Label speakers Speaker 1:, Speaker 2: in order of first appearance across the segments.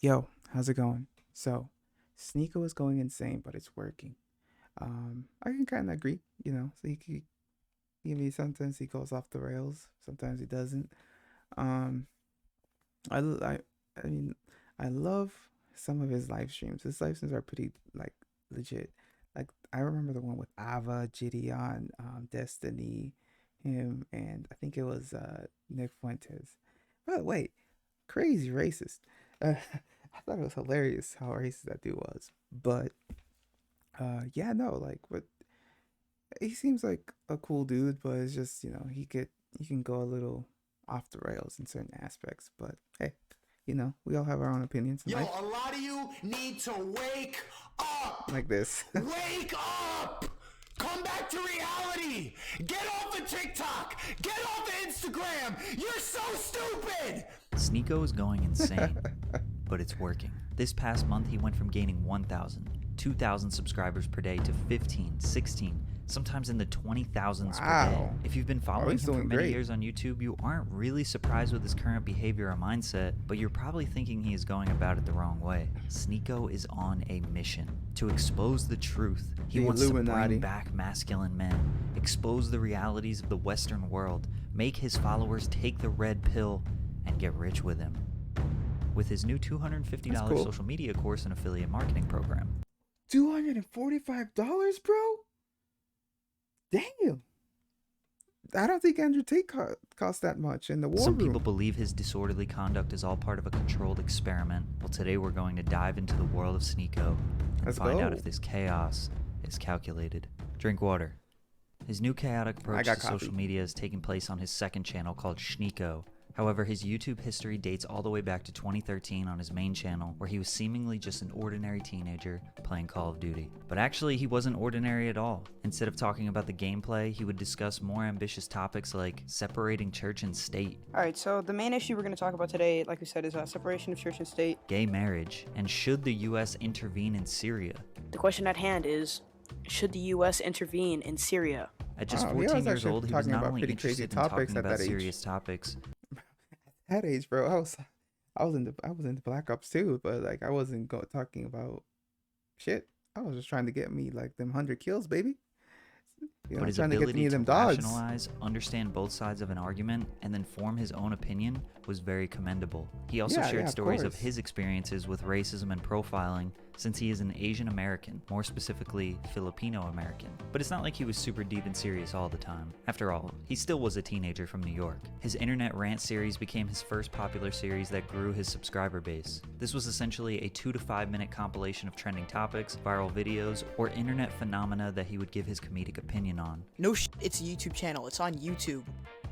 Speaker 1: Yo, how's it going? So, Sneako is going insane, but it's working. I can kind of agree, So sometimes he goes off the rails, sometimes he doesn't. Um, I, l- I mean, I love some of his live streams. His live streams are pretty like legit. Like I remember the one with Ava, Gideon, Destiny, him, and I think it was Nick Fuentes. But wait, crazy racist. I thought it was hilarious how racist that dude was. But yeah, no, like, but he seems like a cool dude, but it's just he can go a little off the rails in certain aspects. But hey, we all have our own opinions in
Speaker 2: Yo,
Speaker 1: life.
Speaker 2: a lot of you need to wake up.
Speaker 1: Like this.
Speaker 2: Wake up. Come back to reality. Get off of TikTok. Get off of Instagram. You're so stupid.
Speaker 3: Sneako is going insane, but it's working. This past month, he went from gaining 1,000, 2,000 subscribers per day to 15, 16, sometimes in the 20,000s per day.
Speaker 1: Wow.
Speaker 3: If you've been following
Speaker 1: he's
Speaker 3: him for
Speaker 1: doing
Speaker 3: many
Speaker 1: great.
Speaker 3: years on YouTube, you aren't really surprised with his current behavior or mindset, but you're probably thinking he is going about it the wrong way. Sneako is on a mission to expose the truth. He
Speaker 1: The
Speaker 3: wants to
Speaker 1: Illuminati.
Speaker 3: bring back masculine men, expose the realities of the Western world, make his followers take the red pill, and get rich with him. With his new $250
Speaker 1: That's cool.
Speaker 3: social media course and affiliate marketing program.
Speaker 1: $245, bro. Damn. I don't think Andrew Tate cost that much in the war
Speaker 3: Some
Speaker 1: room.
Speaker 3: people believe his disorderly conduct is all part of a controlled experiment. Well, today we're going to dive into the world of Sneako and
Speaker 1: Let's
Speaker 3: find
Speaker 1: go.
Speaker 3: out if this chaos is calculated. Drink water. His new chaotic approach
Speaker 1: got
Speaker 3: to social
Speaker 1: coffee.
Speaker 3: media is taking place on his second channel called Sneako. However, his YouTube history dates all the way back to 2013 on his main channel, where he was seemingly just an ordinary teenager playing Call of Duty. But actually, he wasn't ordinary at all. Instead of talking about the gameplay, he would discuss more ambitious topics like separating church and state,
Speaker 4: Alright, so the main issue we're going to talk about today, like we said, is separation of church and state.
Speaker 3: gay marriage, and should the US intervene in Syria.
Speaker 5: The question at hand is, should the U.S. intervene in Syria?
Speaker 3: At just
Speaker 1: Wow, he was
Speaker 3: 14 years
Speaker 1: actually
Speaker 3: old, he was
Speaker 1: talking
Speaker 3: not
Speaker 1: about
Speaker 3: only
Speaker 1: pretty crazy
Speaker 3: interested in
Speaker 1: topics
Speaker 3: talking
Speaker 1: at
Speaker 3: about
Speaker 1: that age.
Speaker 3: serious topics,
Speaker 1: That age, bro, I was into Black Ops too, but like I wasn't talking about shit. I was just trying to get me like them 100 kills, baby.
Speaker 3: but his
Speaker 1: trying to get
Speaker 3: ability
Speaker 1: me
Speaker 3: to
Speaker 1: them dogs.
Speaker 3: rationalize, understand both sides of an argument, and then form his own opinion was very commendable. He also
Speaker 1: Yeah,
Speaker 3: shared
Speaker 1: of
Speaker 3: stories of
Speaker 1: course.
Speaker 3: his experiences with racism and profiling, since he is an Asian American, more specifically Filipino American. But it's not like he was super deep and serious all the time. After all, he still was a teenager from New York. His internet rant series became his first popular series that grew his subscriber base. This was essentially a 2 to 5 minute compilation of trending topics, viral videos, or internet phenomena that he would give his comedic opinion on.
Speaker 5: No it's a YouTube channel. It's on YouTube.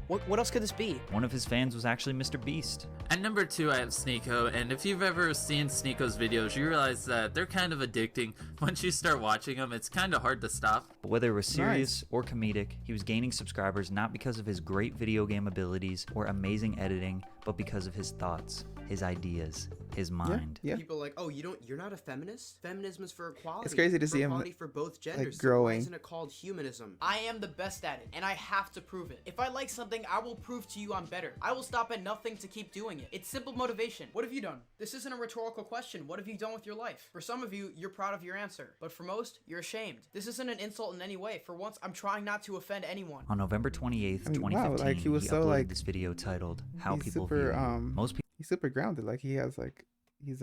Speaker 5: What else could this be?
Speaker 3: One of his fans was actually Mr. Beast.
Speaker 6: At number 2, I have Sneako, and if you've ever seen Sneako's videos, you realize that they're kind of addicting. Once you start watching them, it's kind of hard to stop.
Speaker 3: But whether it was serious or comedic, he was gaining subscribers not because of his great video game abilities or amazing editing, but because of his thoughts, his ideas, his mind.
Speaker 1: Yeah.
Speaker 7: People are like, oh, you're not a feminist? Feminism is for equality.
Speaker 1: It's crazy to see him,
Speaker 7: equality for both genders. So
Speaker 1: growing.
Speaker 7: why isn't it called humanism?
Speaker 8: I am the best at it, and I have to prove it. If I like something, I will prove to you I'm better. I will stop at nothing to keep doing it. It's simple motivation. What have you done? This isn't a rhetorical question. What have you done with your life? For some of you, you're proud of your answer. But for most, you're ashamed. This isn't an insult in any way. For once, I'm trying not to offend anyone.
Speaker 3: On November 28th,
Speaker 1: I mean, wow,
Speaker 3: 2015,
Speaker 1: like, he was so,
Speaker 3: uploaded
Speaker 1: like,
Speaker 3: this video titled "How
Speaker 1: he's
Speaker 3: People
Speaker 1: super,
Speaker 3: View You." Most people
Speaker 1: He's super grounded. Like he's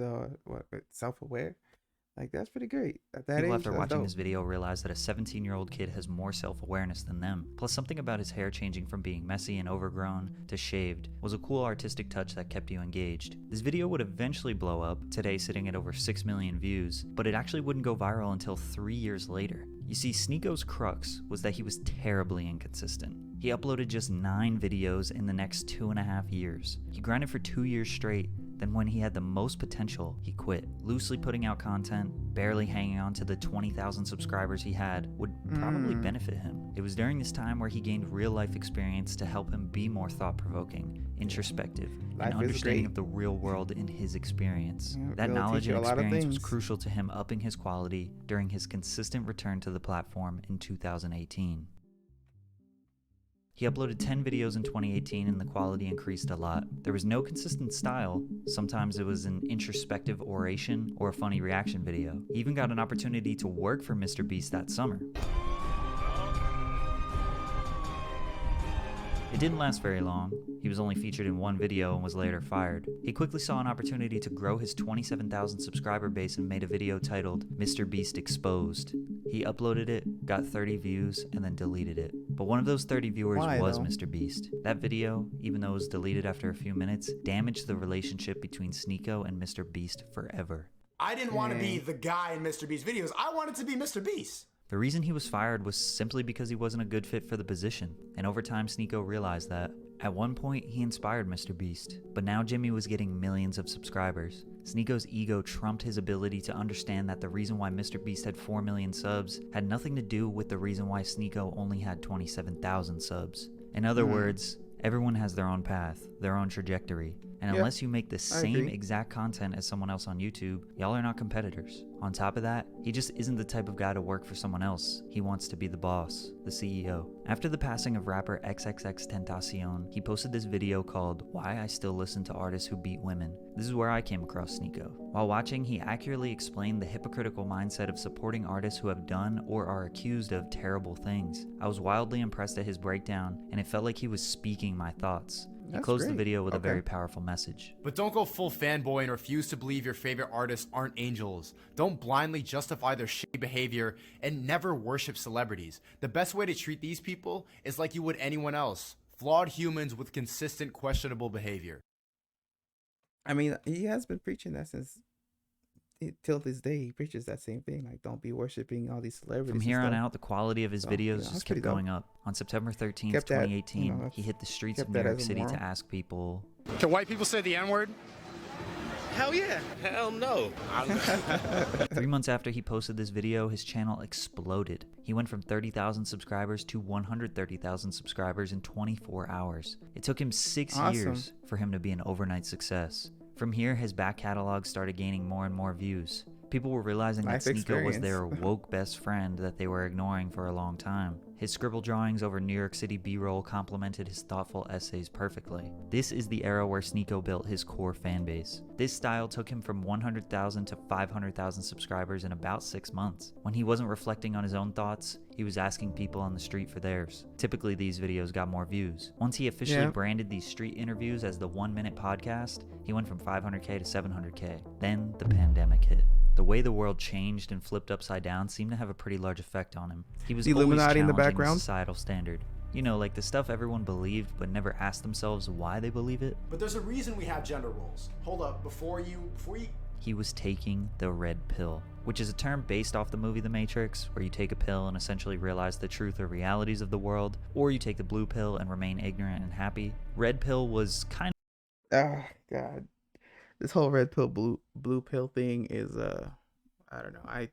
Speaker 1: self-aware. Like that's pretty great at that age.
Speaker 3: after
Speaker 1: That's
Speaker 3: watching
Speaker 1: dope.
Speaker 3: this video realized that a 17-year-old kid has more self-awareness than them. Plus, something about his hair changing from being messy and overgrown to shaved was a cool artistic touch that kept you engaged. This video would eventually blow up, today sitting at over 6 million views, but it actually wouldn't go viral until 3 years later. You see, Sneako's crux was that he was terribly inconsistent. He uploaded just 9 videos in the next 2.5 years. He grinded for 2 years straight. Then when he had the most potential, he quit. Loosely putting out content, barely hanging on to the 20,000 subscribers he had, would probably benefit him. It was during this time where he gained real-life experience to help him be more thought-provoking, introspective,
Speaker 1: Life
Speaker 3: and
Speaker 1: is
Speaker 3: understanding
Speaker 1: great.
Speaker 3: of the real world in his experience.
Speaker 1: Yeah,
Speaker 3: That
Speaker 1: it'll
Speaker 3: knowledge
Speaker 1: teach you
Speaker 3: and
Speaker 1: a lot of
Speaker 3: experience was
Speaker 1: things.
Speaker 3: crucial to him upping his quality during his consistent return to the platform in 2018. He uploaded 10 videos in 2018 and the quality increased a lot. There was no consistent style. Sometimes it was an introspective oration or a funny reaction video. He even got an opportunity to work for Mr. Beast that summer. It didn't last very long. He was only featured in one video and was later fired. He quickly saw an opportunity to grow his 27,000 subscriber base and made a video titled Mr. Beast Exposed. He uploaded it, got 30 views, and then deleted it. But one of those 30 viewers was Mr. Beast. That video, even though it was deleted after a few minutes, damaged the relationship between Sneako and Mr. Beast forever.
Speaker 2: I didn't want to be the guy in Mr. Beast's videos. I wanted to be Mr. Beast.
Speaker 3: The reason he was fired was simply because he wasn't a good fit for the position, and over time Sneako realized that. At one point, he inspired Mr. Beast, but now Jimmy was getting millions of subscribers. Sneako's ego trumped his ability to understand that the reason why Mr. Beast had 4 million subs had nothing to do with the reason why Sneako only had 27,000 subs. In other words, everyone has their own path, their own trajectory, and unless you make the same exact content as someone else on YouTube, y'all are not competitors. On top of that, he just isn't the type of guy to work for someone else. He wants to be the boss, the CEO. After the passing of rapper XXXTentacion, he posted this video called Why I Still Listen to Artists Who Beat Women. This is where I came across Sneako. While watching, he accurately explained the hypocritical mindset of supporting artists who have done or are accused of terrible things. I was wildly impressed at his breakdown, and it felt like he was speaking my thoughts. He closed the video with a very powerful message.
Speaker 2: But don't go full fanboy and refuse to believe your favorite artists aren't angels. Don't blindly justify their shitty behavior and never worship celebrities. The best way to treat these people is like you would anyone else. Flawed humans with consistent questionable behavior.
Speaker 1: I mean, he has been preaching that since till this day. He preaches that same thing, like don't be worshiping all these celebrities.
Speaker 3: From here on out, the quality of his videos just kept going up. On September 13th, 2018, he hit the streets of New York City to ask people,
Speaker 2: Can white people say the N-word?
Speaker 9: Hell yeah. Hell no.
Speaker 3: 3 months after he posted this video, his channel exploded. He went from 30,000 subscribers to 130,000 subscribers in 24 hours. It took him 6 years for him to be an overnight success. From here, his back catalog started gaining more and more views. People were realizing that Sneako was their woke best friend that they were ignoring for a long time. His scribble drawings over New York City B-roll complemented his thoughtful essays perfectly. This is the era where Sneako built his core fanbase. This style took him from 100,000 to 500,000 subscribers in about 6 months. When he wasn't reflecting on his own thoughts, he was asking people on the street for theirs. Typically, these videos got more views. Once he officially branded these street interviews as the 1 minute podcast, he went from 500K to 700K. Then the pandemic hit. The way the world changed and flipped upside down seemed to have a pretty large effect on him. He was always challenging the societal standard. You know, like the stuff everyone believed but never asked themselves why they believe it.
Speaker 2: But there's a reason we have gender roles. Hold up, before you...
Speaker 3: He was taking the red pill, which is a term based off the movie The Matrix, where you take a pill and essentially realize the truth or realities of the world, or you take the blue pill and remain ignorant and happy. Red pill was kind of...
Speaker 1: Oh, God. This whole red pill, blue pill thing is, I don't know. I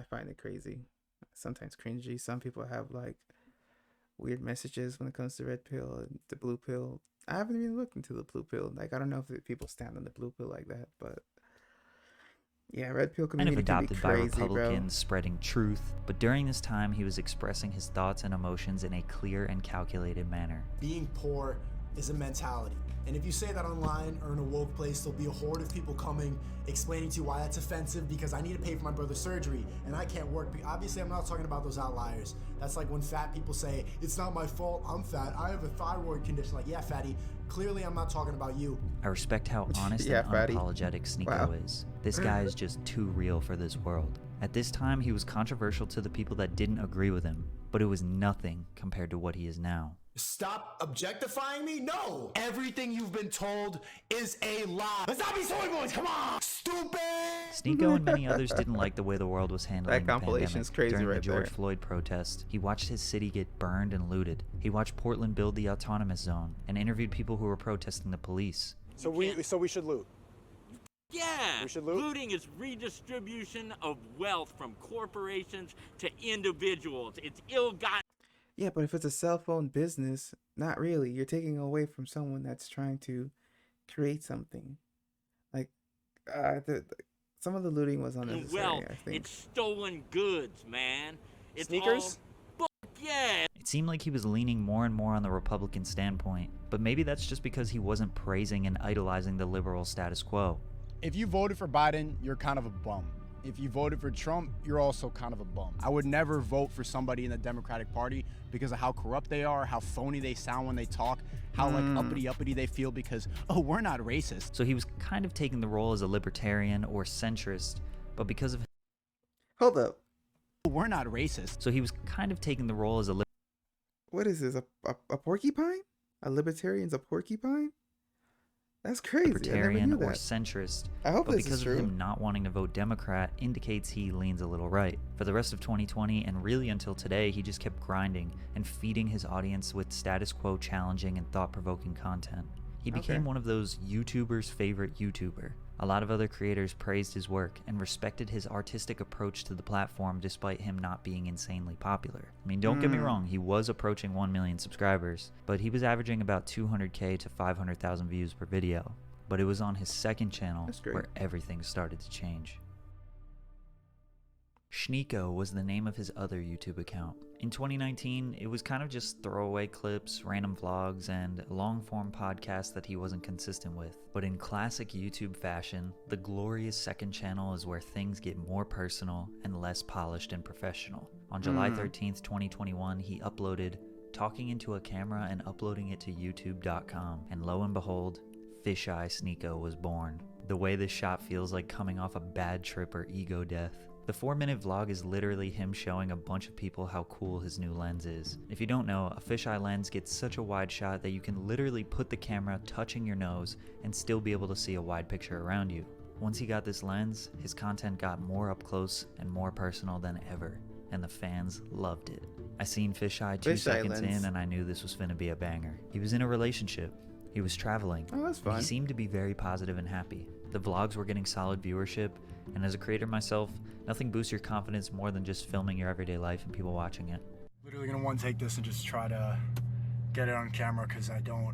Speaker 1: find it crazy. Sometimes cringy. Some people have, like, weird messages when it comes to red pill and the blue pill. I haven't really looked into the blue pill. Like, I don't know if people stand on the blue pill like that, but... Yeah, red pill community
Speaker 3: kind of adopted
Speaker 1: can be crazy,
Speaker 3: by Republicans spreading truth, but during this time he was expressing his thoughts and emotions in a clear and calculated manner.
Speaker 2: Being poor is a mentality. And if you say that online or in a woke place, there'll be a horde of people coming, explaining to you why that's offensive because I need to pay for my brother's surgery and I can't work. Obviously, I'm not talking about those outliers. That's like when fat people say, it's not my fault, I'm fat, I have a thyroid condition. Like, yeah, fatty, clearly I'm not talking about you.
Speaker 3: I respect how honest and unapologetic Sneako is. This guy is just too real for this world. At this time, he was controversial to the people that didn't agree with him, but it was nothing compared to what he is now.
Speaker 2: Stop objectifying me? No! Everything you've been told is a lie. Let's not be soy boys, come on! Stupid!
Speaker 3: Sneako and many others didn't like the way the world was handling the pandemic.
Speaker 1: Crazy
Speaker 3: During the George Floyd protest, he watched his city get burned and looted. He watched Portland build the autonomous zone and interviewed people who were protesting the police.
Speaker 2: So we should loot.
Speaker 9: Yeah,
Speaker 2: We should loot?
Speaker 9: looting is redistribution of wealth from corporations to individuals. It's ill-gotten.
Speaker 1: Yeah, but if it's a cell phone business, not really. You're taking away from someone that's trying to create something. Like, some of the looting was unnecessary,
Speaker 9: Well,
Speaker 1: I think.
Speaker 9: it's stolen goods, man. It's
Speaker 2: Sneakers?
Speaker 9: all yeah.
Speaker 3: It seemed like he was leaning more and more on the Republican standpoint, but maybe that's just because he wasn't praising and idolizing the liberal status quo.
Speaker 2: If you voted for Biden, you're kind of a bum. If you voted for Trump, you're also kind of a bum. I would never vote for somebody in the Democratic Party because of how corrupt they are, how phony they sound when they talk, how like uppity they feel because, oh, we're not racist.
Speaker 3: So he was kind of taking the role as a libertarian or centrist, but because of
Speaker 1: Hold up.
Speaker 2: We're not racist.
Speaker 3: So he was kind of taking the role as a
Speaker 1: What is this? A porcupine? A libertarian's a porcupine? That's crazy.
Speaker 3: libertarian
Speaker 1: I never knew
Speaker 3: or
Speaker 1: that.
Speaker 3: centrist,
Speaker 1: I hope
Speaker 3: but
Speaker 1: this
Speaker 3: because
Speaker 1: is
Speaker 3: of
Speaker 1: true.
Speaker 3: him not wanting to vote Democrat indicates he leans a little right. For the rest of 2020 and really until today, he just kept grinding and feeding his audience with status quo challenging and thought-provoking content. He became one of those YouTubers' favorite YouTuber. A lot of other creators praised his work and respected his artistic approach to the platform despite him not being insanely popular. I mean, don't get me wrong, he was approaching 1 million subscribers, but he was averaging about 200k to 500,000 views per video. But it was on his second channel where everything started to change. Sneako was the name of his other YouTube account. In 2019, it was kind of just throwaway clips, random vlogs, and long-form podcasts that he wasn't consistent with. But in classic YouTube fashion, the glorious second channel is where things get more personal and less polished and professional. On July 13th, 2021, he uploaded talking into a camera and uploading it to youtube.com, and lo and behold, Fisheye Sneako was born. The way this shot feels like coming off a bad trip or ego death. The 4-minute vlog is literally him showing a bunch of people how cool his new lens is. If you don't know, a fisheye lens gets such a wide shot that you can literally put the camera touching your nose and still be able to see a wide picture around you. Once he got this lens, his content got more up close and more personal than ever, and the fans loved it. I seen Fisheye 2 seconds in and I knew this was finna be a banger. He was in a relationship. He was traveling.
Speaker 1: Oh, that's fun.
Speaker 3: He seemed to be very positive and happy. The vlogs were getting solid viewership, and as a creator myself, nothing boosts your confidence more than just filming your everyday life and people watching it.
Speaker 2: Literally gonna one take this and just try to get it on camera because I don't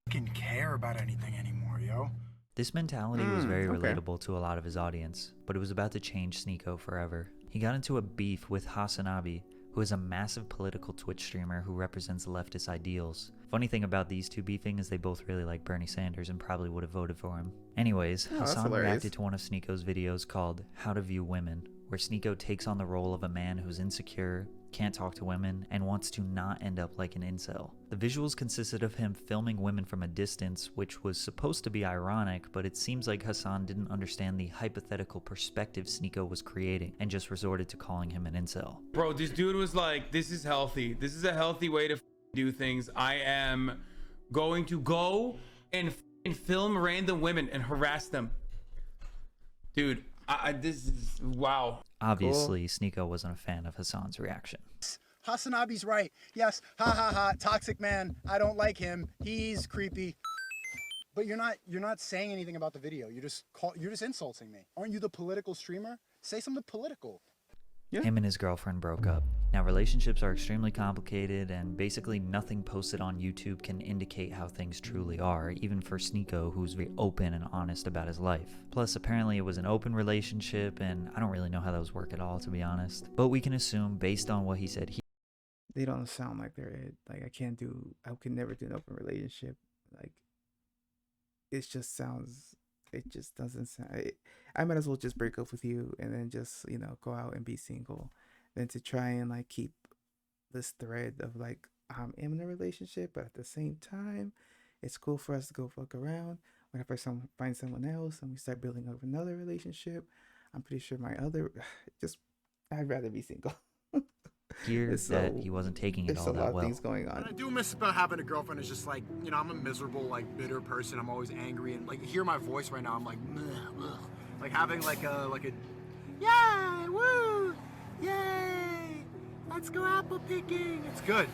Speaker 2: fucking care about anything anymore, yo.
Speaker 3: This mentality was very relatable to a lot of his audience, but it was about to change Sneako forever. He got into a beef with Hasanabi, who is a massive political Twitch streamer who represents leftist ideals. Funny thing about these two beefing is they both really like Bernie Sanders and probably would have voted for him. Anyways, Hassan reacted to one of Sneako's videos called How to View Women, where Sneako takes on the role of a man who's insecure, can't talk to women, and wants to not end up like an incel. The visuals consisted of him filming women from a distance, which was supposed to be ironic, but it seems like Hassan didn't understand the hypothetical perspective Sneako was creating and just resorted to calling him an incel.
Speaker 10: Bro, this dude was like, this is healthy. This is a healthy way to do things. I am going to go and film random women and harass them. Dude, this is wow.
Speaker 3: Obviously, Sneako wasn't a fan of Hassan's reaction.
Speaker 2: Hasanabi's right. Yes, ha ha ha, toxic man. I don't like him. He's creepy. But you're not saying anything about the video. You're just insulting me. Aren't you the political streamer? Say something political.
Speaker 1: Yeah.
Speaker 3: Him and his girlfriend broke up. Now, relationships are extremely complicated, and basically nothing posted on YouTube can indicate how things truly are, even for Sneako, who's very open and honest about his life. Plus, apparently it was an open relationship, and I don't really know how those work at all, to be honest. But we can assume, based on what he said,
Speaker 1: they don't sound like they're like I can never do an open relationship. Like it just doesn't sound. I might as well just break up with you and then just go out and be single, than to try and like keep this thread of like I'm in a relationship, but at the same time, it's cool for us to go fuck around. Whenever someone finds someone else and we start building up another relationship, I'm pretty sure I'd rather be single.
Speaker 3: Here that he wasn't taking it all that well.
Speaker 1: There's a lot of things going on.
Speaker 2: What I do miss about having a girlfriend is just like, I'm a miserable, like bitter person. I'm always angry, and like hear my voice right now. I'm like, ugh. Like having like a yay, woo, yay, let's go apple picking. It's good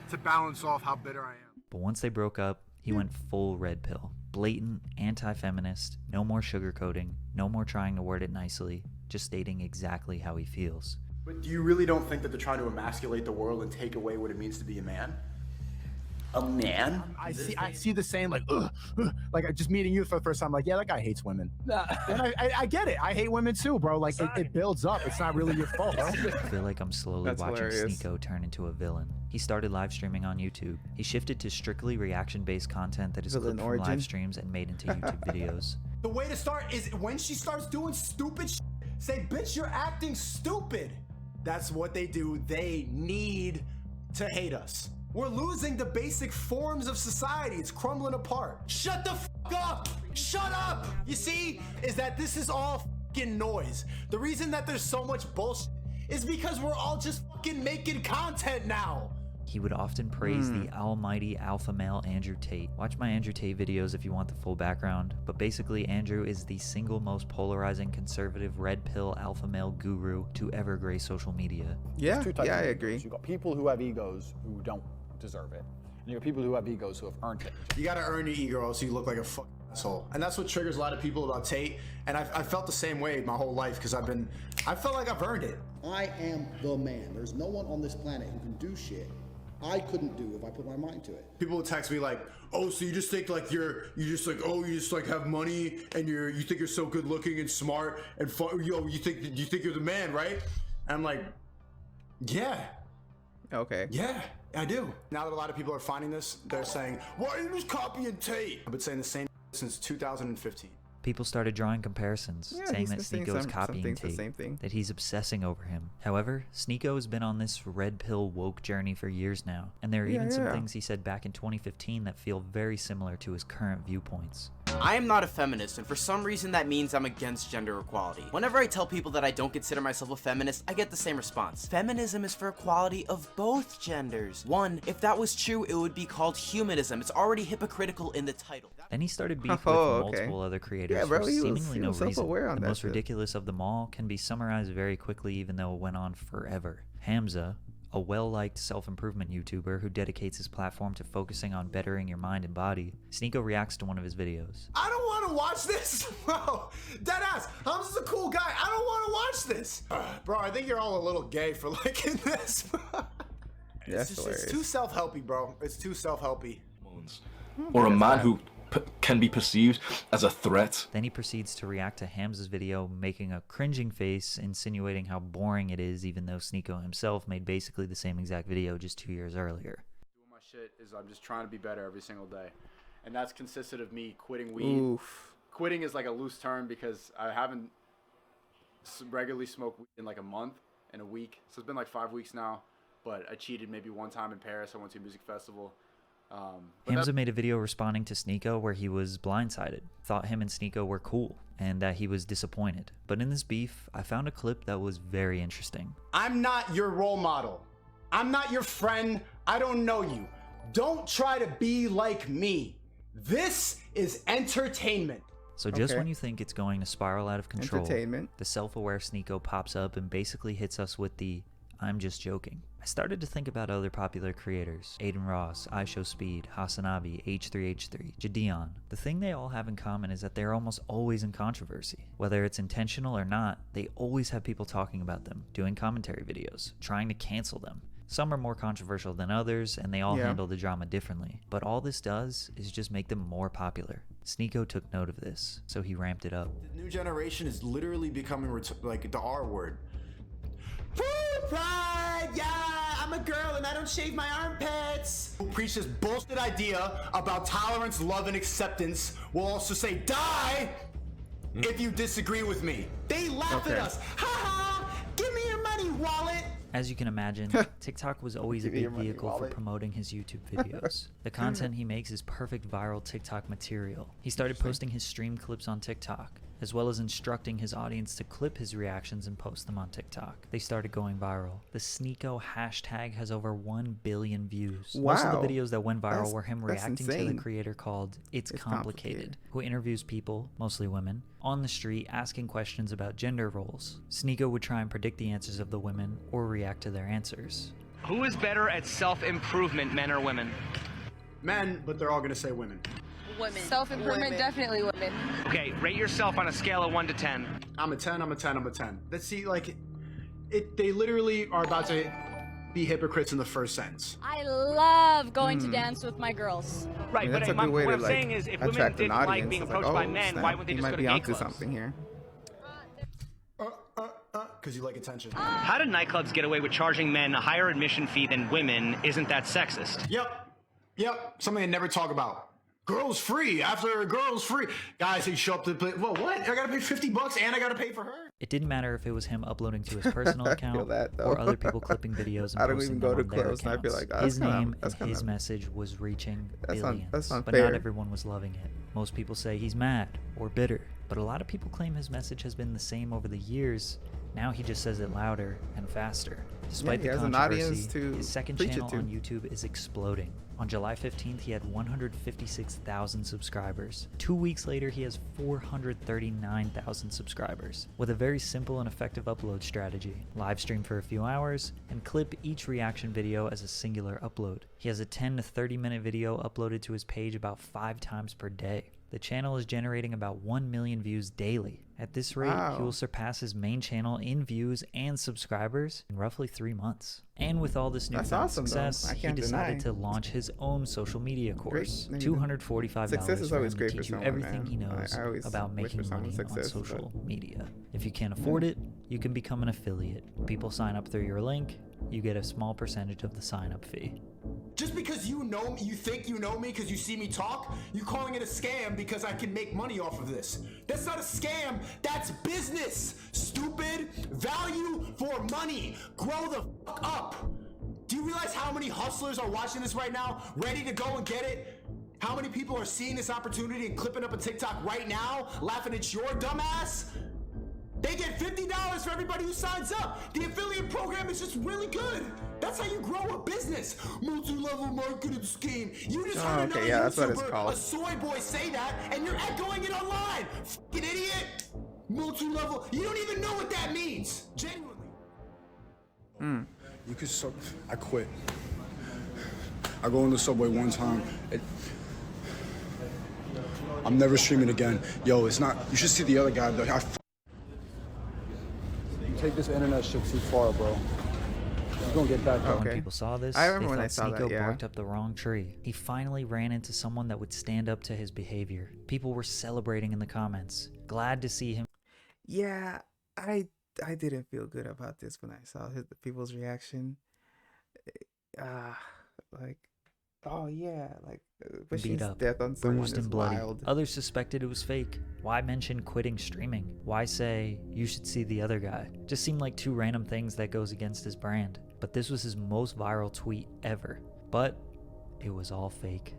Speaker 2: to balance off how bitter I am.
Speaker 3: But once they broke up, he went full red pill. Blatant anti-feminist, no more sugarcoating, no more trying to word it nicely, just stating exactly how he feels.
Speaker 2: But do you really don't think that they're trying to emasculate the world and take away what it means to be a man?
Speaker 11: a man?
Speaker 2: I see the saying like, ugh, ugh, like just meeting you for the first time, like, yeah, that guy hates women. And I get it. I hate women too, bro. Like it builds up. It's not really your fault. Bro.
Speaker 3: I feel like I'm slowly watching
Speaker 1: hilarious.
Speaker 3: Sneako turn into a villain. He started live streaming on YouTube. He shifted to strictly reaction-based content that is
Speaker 1: Villain
Speaker 3: clipped from
Speaker 1: origin.
Speaker 3: live streams and made into YouTube videos.
Speaker 2: The way to start is when she starts doing stupid shit, say, bitch, you're acting stupid. That's what they do. They need to hate us. We're losing the basic forms of society. It's crumbling apart. Shut the fuck up! Shut up! You see, is that this is all fucking noise. The reason that there's so much bullshit is because we're all just fucking making content now.
Speaker 3: He would often praise the almighty alpha male Andrew Tate. Watch my Andrew Tate videos if you want the full background, but basically Andrew is the single most polarizing conservative red pill alpha male guru to ever grace social media.
Speaker 1: Yeah,
Speaker 12: There's two types
Speaker 1: yeah, I
Speaker 12: of
Speaker 1: agree.
Speaker 12: egos. You've got people who have egos who don't deserve it, and you have people who have egos who have earned it.
Speaker 2: You gotta earn your ego or else you look like a fucking asshole. And that's what triggers a lot of people about Tate. And I felt the same way my whole life because I felt like I've earned it.
Speaker 13: I am the man. There's no one on this planet who can do shit I couldn't do if I put my mind to it.
Speaker 2: People would text me like, oh, so you just think like you just have money and you think you're so good looking and smart and fun, you think you're the man, right? And I'm like, yeah.
Speaker 1: Okay.
Speaker 2: Yeah, I do. Now that a lot of people are finding this, they're saying, why are you just copying Tate? I've been saying the same since 2015.
Speaker 3: People started drawing comparisons,
Speaker 1: Yeah,
Speaker 3: saying
Speaker 1: he's
Speaker 3: that
Speaker 1: saying
Speaker 3: Sneako is
Speaker 1: some
Speaker 3: copying
Speaker 1: things the
Speaker 3: Tate,
Speaker 1: same thing.
Speaker 3: that he's obsessing over him. However, Sneako has been on this red pill woke journey for years now, and there are even some things he said back in 2015 that feel very similar to his current viewpoints.
Speaker 7: I am not a feminist, and for some reason that means I'm against gender equality. Whenever I tell people that I don't consider myself a feminist, I get the same response. Feminism is for equality of both genders. One, if that was true, it would be called humanism. It's already hypocritical in the title.
Speaker 3: Then he started beef with multiple other creators
Speaker 1: Yeah, bro,
Speaker 3: for
Speaker 1: he was
Speaker 3: seemingly no reason.
Speaker 1: self-aware on
Speaker 3: The
Speaker 1: that
Speaker 3: most
Speaker 1: shit.
Speaker 3: ridiculous of them all can be summarized very quickly, even though it went on forever. Hamza, a well-liked self-improvement YouTuber who dedicates his platform to focusing on bettering your mind and body, Sneako reacts to one of his videos.
Speaker 2: I don't want to watch this, bro. Deadass, Hamza's a cool guy. I don't want to watch this. Bro, I think you're all a little gay for liking this. It's too self-helpy, bro. It's too self-helpy.
Speaker 11: Or a man who can be perceived as a threat.
Speaker 3: Then he proceeds to react to Hamza's video, making a cringing face, insinuating how boring it is, even though Sneako himself made basically the same exact video just 2 years earlier.
Speaker 14: Doing my shit is I'm just trying to be better every single day. And that's consisted of me quitting weed.
Speaker 1: Oof.
Speaker 14: Quitting is like a loose term because I haven't regularly smoked weed in like a month and a week. So it's been like 5 weeks now. But I cheated maybe one time in Paris. I went to a music festival.
Speaker 3: Hamza made a video responding to Sneako where he was blindsided, thought him and Sneako were cool, and that he was disappointed. But in this beef, I found a clip that was very interesting.
Speaker 2: I'm not your role model. I'm not your friend. I don't know you. Don't try to be like me. This is entertainment.
Speaker 3: So just when you think it's going to spiral out of control, the self-aware Sneako pops up and basically hits us with the "I'm just joking." I started to think about other popular creators: Aiden Ross, iShowSpeed, Hasanabi, H3H3, Jadeon. The thing they all have in common is that they're almost always in controversy. Whether it's intentional or not, they always have people talking about them, doing commentary videos, trying to cancel them. Some are more controversial than others, and they all handle the drama differently. But all this does is just make them more popular. Sneako took note of this, so he ramped it up.
Speaker 2: The new generation is literally becoming like the R word. Food pride, yeah, I'm a girl and I don't shave my armpits. Who preach this bullshit idea about tolerance, love, and acceptance will also say, die if you disagree with me. They laugh at us. Ha ha, give me your money, wallet.
Speaker 3: As you can imagine, TikTok was always a big vehicle for promoting his YouTube videos. The content he makes is perfect viral TikTok material. He started posting his stream clips on TikTok, as well as instructing his audience to clip his reactions and post them on TikTok. They started going viral. The Sneako hashtag has over 1 billion views. Most of the videos that went viral were him reacting to the creator called It's Complicated, who interviews people, mostly women, on the street asking questions about gender roles. Sneako would try and predict the answers of the women or react to their answers.
Speaker 15: Who is better at self-improvement, men or women?
Speaker 2: Men, but they're all gonna say women.
Speaker 16: Women. Self-improvement, definitely women.
Speaker 15: Okay, rate yourself on a scale of 1 to 10.
Speaker 2: I'm a 10, I'm a 10, I'm a 10. Let's see, like, they literally are about to be hypocrites in the first sentence.
Speaker 17: I love going to dance with my girls.
Speaker 1: I mean, that's a good way to like attract an audience.
Speaker 15: being
Speaker 1: It's like,
Speaker 15: approached
Speaker 1: oh,
Speaker 15: by men,
Speaker 1: snap,
Speaker 15: why wouldn't they
Speaker 1: he
Speaker 15: just
Speaker 1: might
Speaker 15: go to
Speaker 1: be
Speaker 15: gay
Speaker 1: onto
Speaker 15: clubs?
Speaker 1: something here.
Speaker 2: Because you like attention.
Speaker 15: How do nightclubs get away with charging men a higher admission fee than women? Isn't that sexist?
Speaker 2: Yep. Something I never talk about. Girls free. After girls free. Guys, they show up to play. Whoa, what? I gotta pay $50 and I gotta pay for her?
Speaker 3: It didn't matter if it was him uploading to his personal account
Speaker 1: though.
Speaker 3: or other people clipping videos and
Speaker 1: I don't
Speaker 3: posting
Speaker 1: even go
Speaker 3: them
Speaker 1: to
Speaker 3: on their
Speaker 1: clubs and I feel
Speaker 3: accounts.
Speaker 1: like, oh,
Speaker 3: his name
Speaker 1: that's
Speaker 3: and his
Speaker 1: kinda-
Speaker 3: message was reaching
Speaker 1: that's
Speaker 3: billions, but
Speaker 1: unfair.
Speaker 3: not everyone was loving it. Most people say he's mad or bitter, but a lot of people claim his message has been the same over the years. Now he just says it louder and faster. Despite
Speaker 1: he
Speaker 3: the
Speaker 1: has an
Speaker 3: controversy,
Speaker 1: audience to
Speaker 3: his second
Speaker 1: preach it
Speaker 3: channel
Speaker 1: to.
Speaker 3: on YouTube is exploding. On July 15th, he had 156,000 subscribers. 2 weeks later, he has 439,000 subscribers. With a very simple and effective upload strategy. Live stream for a few hours, and clip each reaction video as a singular upload. He has a 10 to 30 minute video uploaded to his page about 5 times per day. The channel is generating about 1 million views daily. At this rate,
Speaker 1: Wow.
Speaker 3: he will surpass his main channel in views and subscribers in roughly 3 months. And with all this
Speaker 1: That's
Speaker 3: newfound
Speaker 1: awesome, though.
Speaker 3: success,
Speaker 1: I
Speaker 3: he
Speaker 1: can't
Speaker 3: decided
Speaker 1: deny.
Speaker 3: to launch his own social media course.
Speaker 1: I mean,
Speaker 3: $245
Speaker 1: success is
Speaker 3: for
Speaker 1: always
Speaker 3: him
Speaker 1: great
Speaker 3: to
Speaker 1: for
Speaker 3: teach you
Speaker 1: someone,
Speaker 3: everything
Speaker 1: man.
Speaker 3: he knows
Speaker 1: I always
Speaker 3: about
Speaker 1: wish for
Speaker 3: making
Speaker 1: someone
Speaker 3: money on
Speaker 1: success,
Speaker 3: social
Speaker 1: but-
Speaker 3: media. If you can't afford it, you can become an affiliate. People sign up through your link, you get a small percentage of the sign-up fee.
Speaker 2: Just because you know me, you think you know me because you see me talk, you calling it a scam because I can make money off of this. That's not a scam, that's business. Stupid. Value for money. Grow the fuck up. Do you realize how many hustlers are watching this right now, ready to go and get it? How many people are seeing this opportunity and clipping up a TikTok right now, laughing at your dumb ass? They get $50 for everybody who signs up. The affiliate program is just really good. That's how you grow a business. Multi-level marketing scheme. You just heard another
Speaker 1: that's what it's
Speaker 2: YouTuber,
Speaker 1: called.
Speaker 2: a soy boy, say that, and you're echoing it online. Fucking idiot. Multi-level. You don't even know what that means. Genuinely.
Speaker 18: You could I quit. I go in the subway one time. I'm never streaming again. Yo, it's not. You should see the other guy though.
Speaker 12: You take this internet shit too far, bro. You're gonna get back up.
Speaker 3: When people saw this,
Speaker 1: I remember
Speaker 3: they
Speaker 1: when I
Speaker 3: thought
Speaker 1: saw that,
Speaker 3: Sneako
Speaker 1: yeah.
Speaker 3: barked up the wrong tree. He finally ran into someone that would stand up to his behavior. People were celebrating in the comments, glad to see him.
Speaker 1: Yeah, I didn't feel good about this when I saw the people's reaction. Like, oh yeah, like wishing
Speaker 3: beat up,
Speaker 1: death on someone
Speaker 3: bruised
Speaker 1: is
Speaker 3: and bloody.
Speaker 1: wild.
Speaker 3: Others suspected it was fake. Why mention quitting streaming? Why say, you should see the other guy? Just seemed like two random things that goes against his brand. But this was his most viral tweet ever. But it was all fake.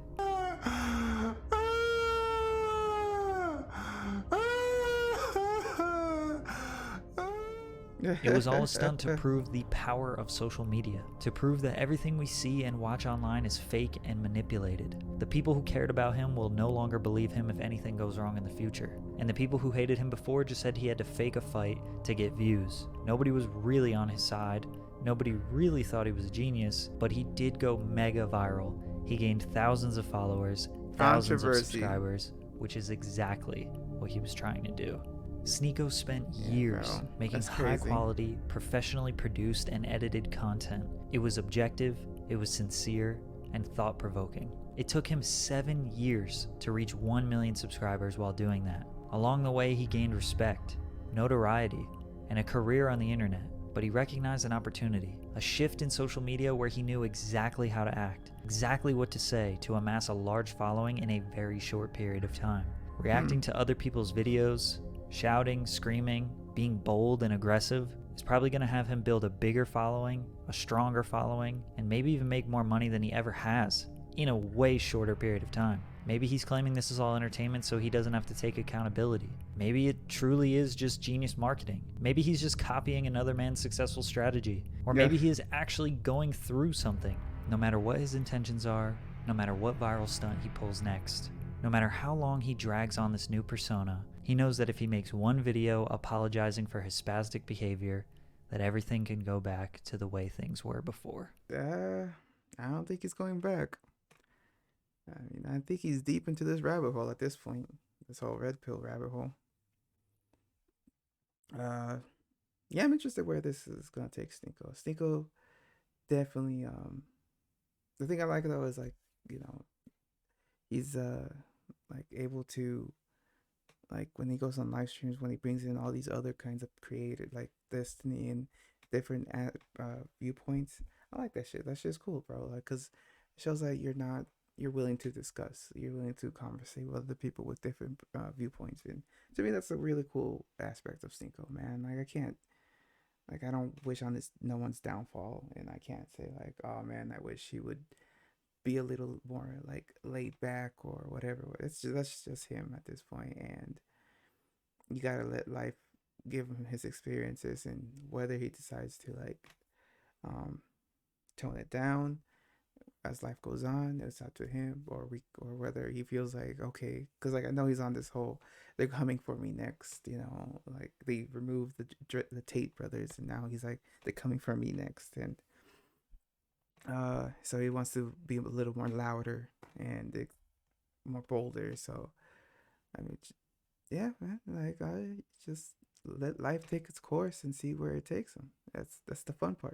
Speaker 3: It was all a stunt to prove the power of social media, to prove that everything we see and watch online is fake and manipulated. The people who cared about him will no longer believe him if anything goes wrong in the future. And the people who hated him before just said he had to fake a fight to get views. Nobody was really on his side. Nobody really thought he was a genius, but he did go mega viral. He gained thousands of followers, thousands of
Speaker 1: Controversy.
Speaker 3: subscribers, which is exactly what he was trying to do. Sneako spent years
Speaker 1: bro.
Speaker 3: making
Speaker 1: That's crazy.
Speaker 3: high-quality, professionally produced and edited content. It was objective, it was sincere, and thought-provoking. It took him 7 years to reach 1 million subscribers while doing that. Along the way, he gained respect, notoriety, and a career on the internet. But he recognized an opportunity, a shift in social media where he knew exactly how to act, exactly what to say to amass a large following in a very short period of time. Reacting to other people's videos, shouting, screaming, being bold and aggressive is probably going to have him build a bigger following, a stronger following, and maybe even make more money than he ever has in a way shorter period of time. Maybe he's claiming this is all entertainment so he doesn't have to take accountability. Maybe it truly is just genius marketing. Maybe he's just copying another man's successful strategy. Or maybe he is actually going through something. No matter what his intentions are, no matter what viral stunt he pulls next, no matter how long he drags on this new persona, he knows that if he makes one video apologizing for his spastic behavior, that everything can go back to the way things were before.
Speaker 1: I don't think he's going back. I mean, I think he's deep into this rabbit hole at this point. This whole red pill rabbit hole. Yeah, I'm interested where this is gonna take Sneako. Sneako definitely the thing I like though is like, you know, he's like able to, like when he goes on live streams, when he brings in all these other kinds of creative like Destiny and different viewpoints. I like that shit. That shit's cool, bro. Like, cause it shows that you're willing to discuss, you're willing to conversate with other people with different viewpoints, and to me that's a really cool aspect of Sneako, man. Like I can't, like I don't wish on this no one's downfall, and I can't say like, oh man, I wish he would be a little more like laid back or whatever. It's just that's just him at this point, and you gotta let life give him his experiences, and whether he decides to like um tone it down as life goes on, it's up to him, or whether he feels like okay, because like I know he's on this whole they're coming for me next, you know, like they removed the Tate brothers, and now he's like they're coming for me next, and so he wants to be a little more louder and more bolder. So I mean, yeah, man, like I just let life take its course and see where it takes him. That's the fun part.